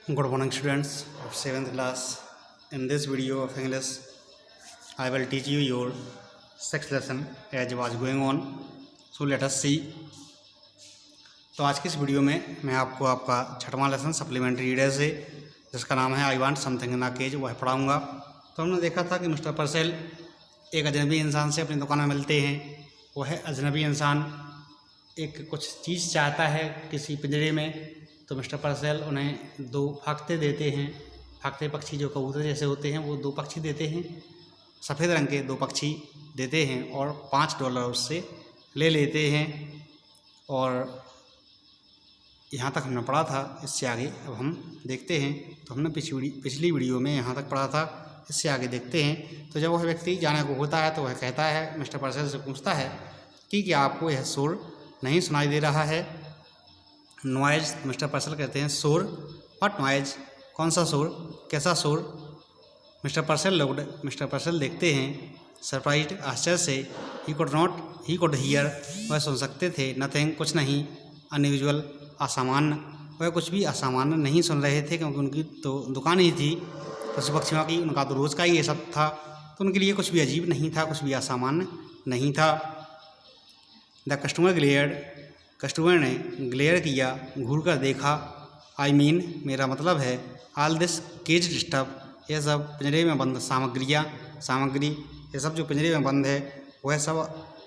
Good morning, students of 7th class. In this video of English, I will teach you your sixth lesson as was going on. So let us see. तो आज की इस video में मैं आपको आपका छठवां लेसन सप्लीमेंट्री रीडर से जिसका नाम है I want something in a cage वह पढ़ाऊँगा। तो हमने देखा था कि मिस्टर परसेल एक अजनबी इंसान से अपनी दुकान में मिलते हैं। वह अजनबी इंसान एक कुछ चीज़ चाहता है किसी पिंजरे में, तो मिस्टर परसेल उन्हें दो फाख्ते देते हैं। फाख्ते पक्षी जो कबूतर जैसे होते हैं वो दो पक्षी देते हैं, सफ़ेद रंग के दो पक्षी देते हैं और $5 उससे ले लेते हैं। और यहाँ तक हमने पढ़ा था, इससे आगे अब हम देखते हैं। तो हमने पिछली वीडियो में यहाँ तक पढ़ा था, इससे आगे देखते हैं। तो जब वह व्यक्ति जाने को होता है तो वह कहता है, मिस्टर परसेल से पूछता है कि क्या आपको यह शोर नहीं सुनाई दे रहा है? नॉइज़। मिस्टर परसेल कहते हैं शोर। What noise? कौन सा शोर, कैसा शोर? Mister Purcell looked. Mister Purcell देखते हैं सरप्राइज्ड, आश्चर्य से। He could hear. वह सुन सकते थे। नथिंग, कुछ नहीं। अनयूजुअल, असामान्य। वह कुछ भी असामान्य नहीं सुन रहे थे क्योंकि उनकी तो दुकान ही थी पशु पक्षियों की, उनका तो रोज़ का ही ये सब था। तो उनके लिए कुछ भी अजीब नहीं था, कुछ भी असामान्य नहीं था। The customer glared. कस्टमर ने ग्लेयर किया, घूर कर देखा। आई मीन, मेरा मतलब है। ऑल दिस केज्ड स्टफ, यह सब पिंजरे में बंद सामग्री, ये सब जो पिंजरे में बंद है वह सब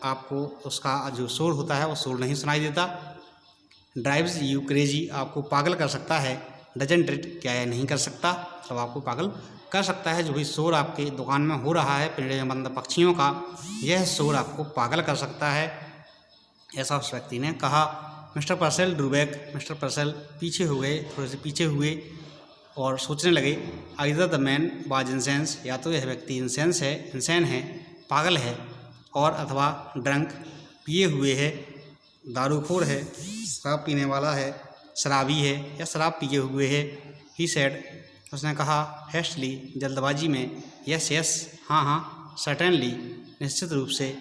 आपको उसका जो शोर होता है वो शोर नहीं सुनाई देता। ड्राइव्स यू क्रेजी, आपको पागल कर सकता है। डजंट इट, क्या यह नहीं कर सकता? मतलब आपको पागल कर सकता है। जो भी शोर आपके दुकान में हो रहा है पिंजरे में बंद पक्षियों का, यह शोर आपको पागल कर सकता है, ऐसा उस व्यक्ति ने कहा। Mister Purcell Drew back. Mister Purcell पीछे हो गए, थोड़े से पीछे हुए और सोचने लगे। Either the man was incense, या तो यह व्यक्ति इंसैन है, पागल है, और अथवा ड्रंक, पिए हुए है, दारूखोर है, शराब पीने वाला है, शराबी है या शराब पिए हुए है। ही सेड, उसने कहा। हेस्टली, जल्दबाजी में। यस, हाँ, सर्टेनली, निश्चित रूप से।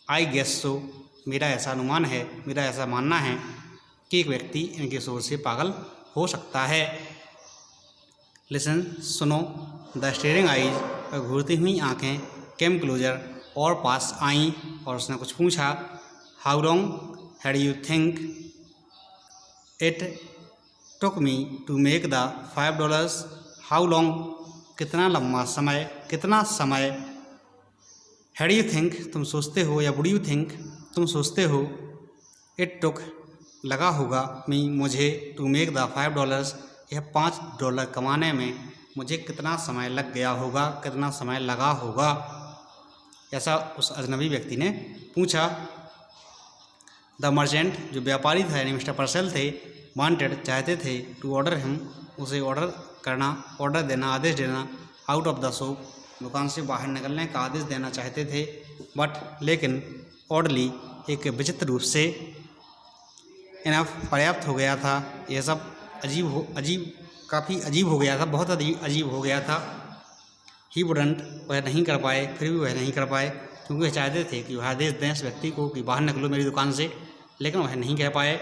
आई गेस सो, मेरा ऐसा अनुमान है, मेरा ऐसा मानना है कि एक व्यक्ति इनके शोर से पागल हो सकता है। लिसन, सुनो। द स्टेयरिंग आईज, घूरती हुई आँखें, केम क्लोजर, और पास आईं, और उसने कुछ पूछा। How long had you think it took me to make the $5? How long, कितना समय। हैड यू थिंक, तुम सोचते हो, या वुड यू थिंक, तुम सोचते हो। इट टुक, लगा होगा, मी, मुझे, टू मेक द $5, यह $5 कमाने में मुझे कितना समय लग गया होगा, कितना समय लगा होगा, ऐसा उस अजनबी व्यक्ति ने पूछा। द मर्चेंट, जो व्यापारी था यानी मिस्टर परसेल थे, वांटेड, चाहते थे, टू ऑर्डर हिम, उसे ऑर्डर देना, आदेश देना, आउट ऑफ द शॉप, दुकान से बाहर निकलने का आदेश देना चाहते थे। बट, लेकिन, ऑडली, एक विचित्र रूप से, इनफ, पर्याप्त हो गया था। यह सब काफ़ी अजीब हो गया था, बहुत अजीब हो गया था। ही वुडंट, वह नहीं कर पाए, फिर भी वह नहीं कर पाए क्योंकि वह चाहते थे कि वह आदेश दें इस व्यक्ति को कि बाहर निकलो मेरी दुकान से, लेकिन वह नहीं कह पाए।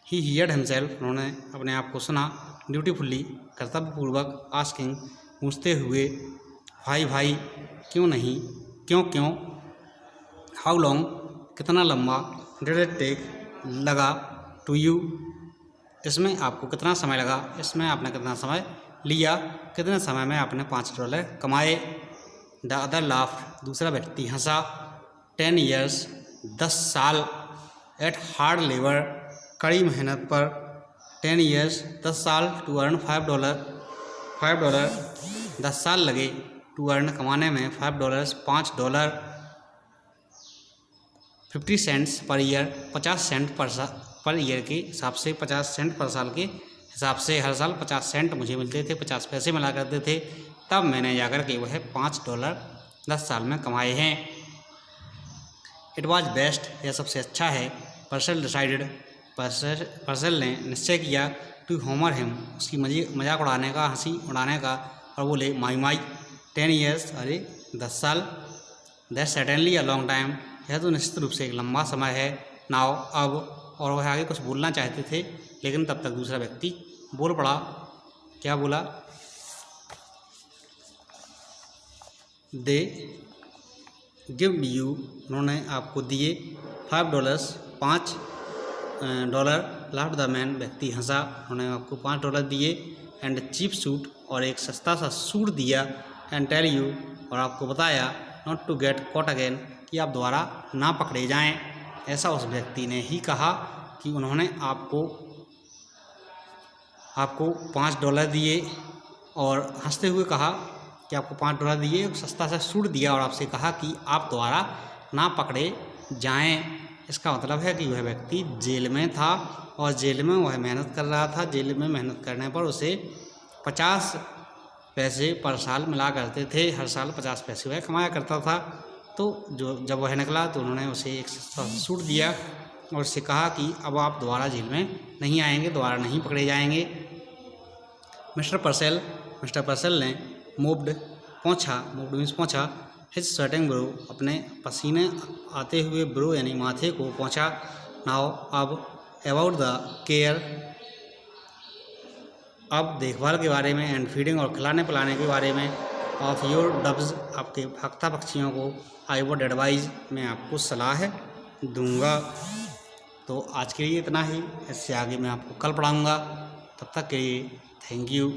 ही हियर्ड हिमसेल्फ, उन्होंने अपने आप को सुना। ड्यूटीफुल्ली, कर्तव्यपूर्वक। आस्किंग, पूछते हुए। भाई, क्यों नहीं, क्यों। हाउ लॉन्ग, कितना लंबा। डिड इट टेक, लगा, टू यू, इसमें आपको कितना समय लगा, इसमें आपने कितना समय लिया, कितने समय में आपने $5 कमाए। द अदर लाफ्ड, दूसरा व्यक्ति हंसा। 10 years, 10 साल। एट हार्ड लेबर, कड़ी मेहनत पर। 10 years, 10 साल, टू अर्न $5, 10 साल लगे टू अर्न, कमाने में, $5, $5, 50 cents per year, 50 Saint per year के हिसाब से, 50 सेंट पर साल के हिसाब से, हर साल 50 सेंट मुझे मिलते थे, 50 पैसे मिला करते थे। तब मैंने जाकर के वह $5 10 साल में कमाए हैं। इट वॉज बेस्ट, यह सबसे अच्छा है। परसेल डिसाइडेड, परसेल ने निश्चय किया। टू होमर हिम, उसकी मजाक उड़ाने का, हंसी उड़ाने का, और बोले माई 10 years, अरे 10 साल। That's certainly a long time, यह तो निश्चित रूप से एक लंबा समय है। नाउ, अब, और वह आगे कुछ बोलना चाहते थे लेकिन तब तक दूसरा व्यक्ति बोल पड़ा। क्या बोला, दे गिव यू, उन्होंने आपको दिए $5, $5 लाफ्ड द मैन, व्यक्ति हंसा, उन्होंने आपको $5 दिए, एंड चीप सूट, और एक सस्ता सा सूट दिया, एंड टेल यू, और आपको बताया, not to get caught again, कि आप दोबारा ना पकड़े जाएं। ऐसा उस व्यक्ति ने ही कहा कि उन्होंने आपको $5 दिए और हंसते हुए कहा कि आपको $5 दिए, एक सस्ता सा सूट दिया और आपसे कहा कि आप दोबारा ना पकड़े जाएं। इसका मतलब है कि वह व्यक्ति जेल में था और जेल में वह मेहनत कर रहा था। जेल में मेहनत करने पर उसे 50 पैसे पर साल मिला करते थे, हर साल 50 पैसे वह कमाया करता था। तो जब वह निकला तो उन्होंने उसे एक सस्ता सूट दिया और उससे कहा कि अब आप दोबारा जेल में नहीं आएंगे, दोबारा नहीं पकड़े जाएंगे। मिस्टर पर्सेल ने मूव्ड मीन्स पहुँचा, हिज स्वेटिंग ब्रो, अपने पसीने आते हुए ब्रो यानी माथे को पहुँचा। नाउ अब अबाउट द केयर, अब देखभाल के बारे में, एंड फीडिंग और खिलाने पिलाने के बारे में, ऑफ योर डब्स, आपके फाख्ता पक्षियों को, आई वुड एडवाइज, मैं आपको सलाह दूंगा। तो आज के लिए इतना ही, इससे आगे मैं आपको कल पढ़ाऊँगा। तब तक के लिए थैंक यू।